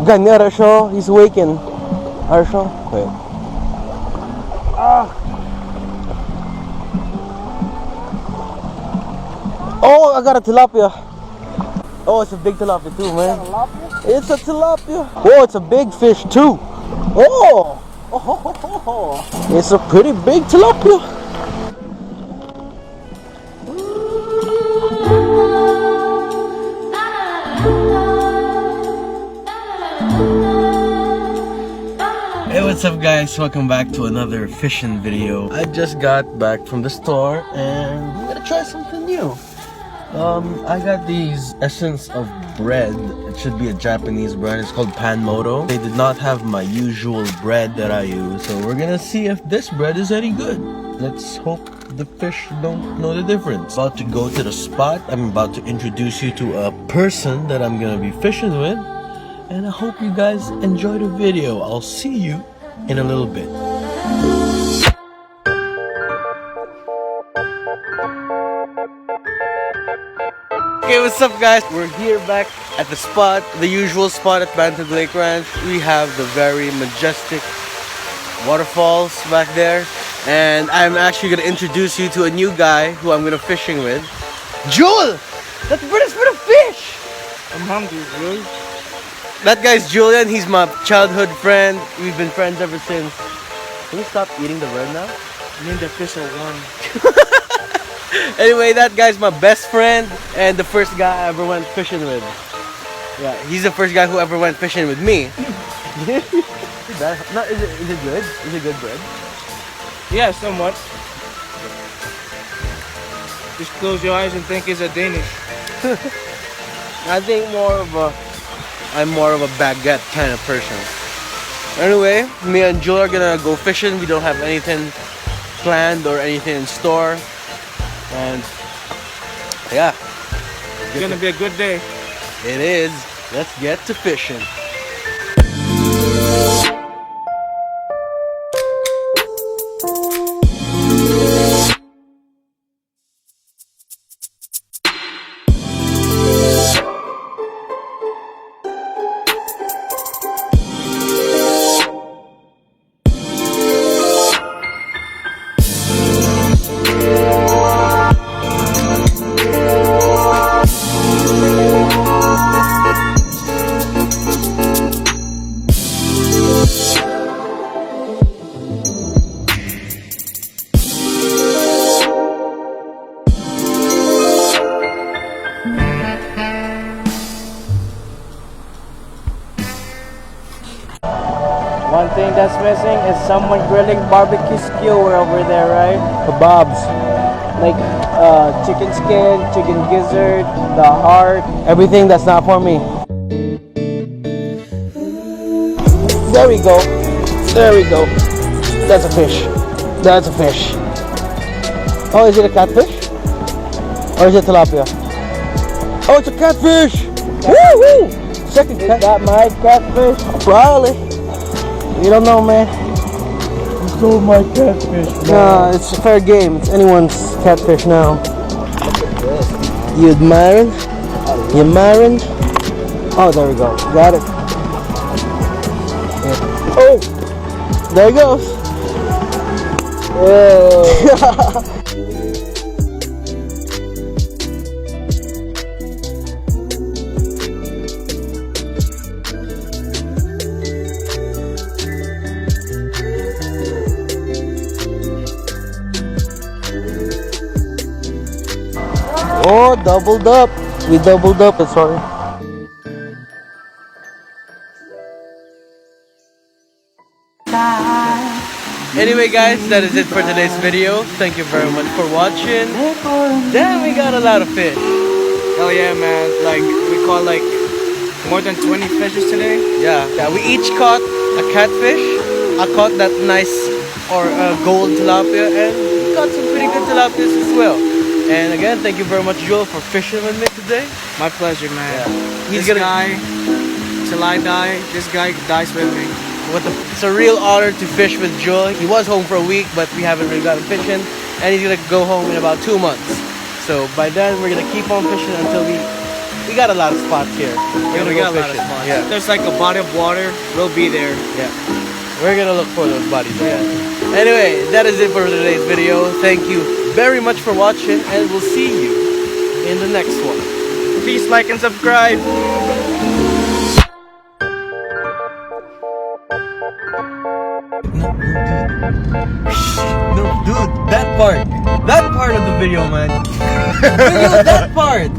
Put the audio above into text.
Ganyan, Arsho. He's waking. Arsho, wait. Oh, I got a tilapia. Oh, it's a big tilapia too, man. It's a tilapia. Oh, it's a big fish too. Oh, it's a pretty big tilapia. Hey, what's up guys? Welcome back to another fishing video. I just got back from the store and I'm gonna try something new. I got these essence of bread. It should be a Japanese brand. It's called Panmoto. They did not have my usual bread that I use, so we're gonna see if this bread is any good. Let's hope the fish don't know the difference. About to go to the spot. I'm about to introduce you to a person that I'm gonna be fishing with, and I hope you guys enjoy the video. I'll see you in a little bit. Okay, what's up guys? We're here back at the spot, the usual spot at Bantug Lake Ranch. We have the very majestic waterfalls back there. And I'm actually going to introduce you to a new guy who I'm going to fishing with. Joel! That's British for the fish! I'm hungry, Julian. That guy's Julian. He's my childhood friend. We've been friends ever since. Can you stop eating the bread now? Me and the fish are one. Anyway, that guy's my best friend and the first guy I ever went fishing with. Yeah, he's the first guy who ever went fishing with me. Is it good? Is it good bread? Yeah, somewhat. Just close your eyes and think it's a Danish. I think I'm more of a baguette kind of person. Anyway, me and Joel are gonna go fishing. We don't have anything planned or anything in store. And yeah, It's gonna be a good day. it is. Let's get to fishing. One thing that's missing is someone grilling barbecue skewer over there, right? Kebabs. Like chicken skin, chicken gizzard, the heart. Everything that's not for me. There we go. There we go. That's a fish. That's a fish. Oh, is it a catfish? Or is it tilapia? Oh, it's a catfish! Woo-hoo! Second Is cat. that my catfish? Probably. You don't know, man. You stole my catfish, Nah, it's a fair game. It's anyone's catfish now. You admiring? You admiring? Oh, there we go. Got it. Yeah. Oh! There it goes. Oh. Oh, doubled up. We doubled up. Sorry. Anyway guys, that is it for today's video. Thank you very much for watching. Damn, we got a lot of fish. Hell yeah, man. Like, we caught like more than 20 fishes today. Yeah, we each caught a catfish. I caught that nice or gold tilapia, and we caught some pretty good tilapias as well. And again, thank you very much, Joel, for fishing with me today. My pleasure, man. Yeah. This guy, till I die, this guy dies with me. It's a real honor to fish with Joel. He was home for a week, but we haven't really gotten fishing, and he's gonna go home in about 2 months. So by then, we're gonna keep on fishing until we we got a lot of spots here. We're We gonna got go a lot of fishing. spots. Yeah. If there's like a body of water, we'll be there. Yeah. We're gonna look for those bodies again. Anyway, that is it for today's video. Thank you very much for watching, and we'll see you in the next one. Please like and subscribe. No, dude, that part of the video, man. Video, that part.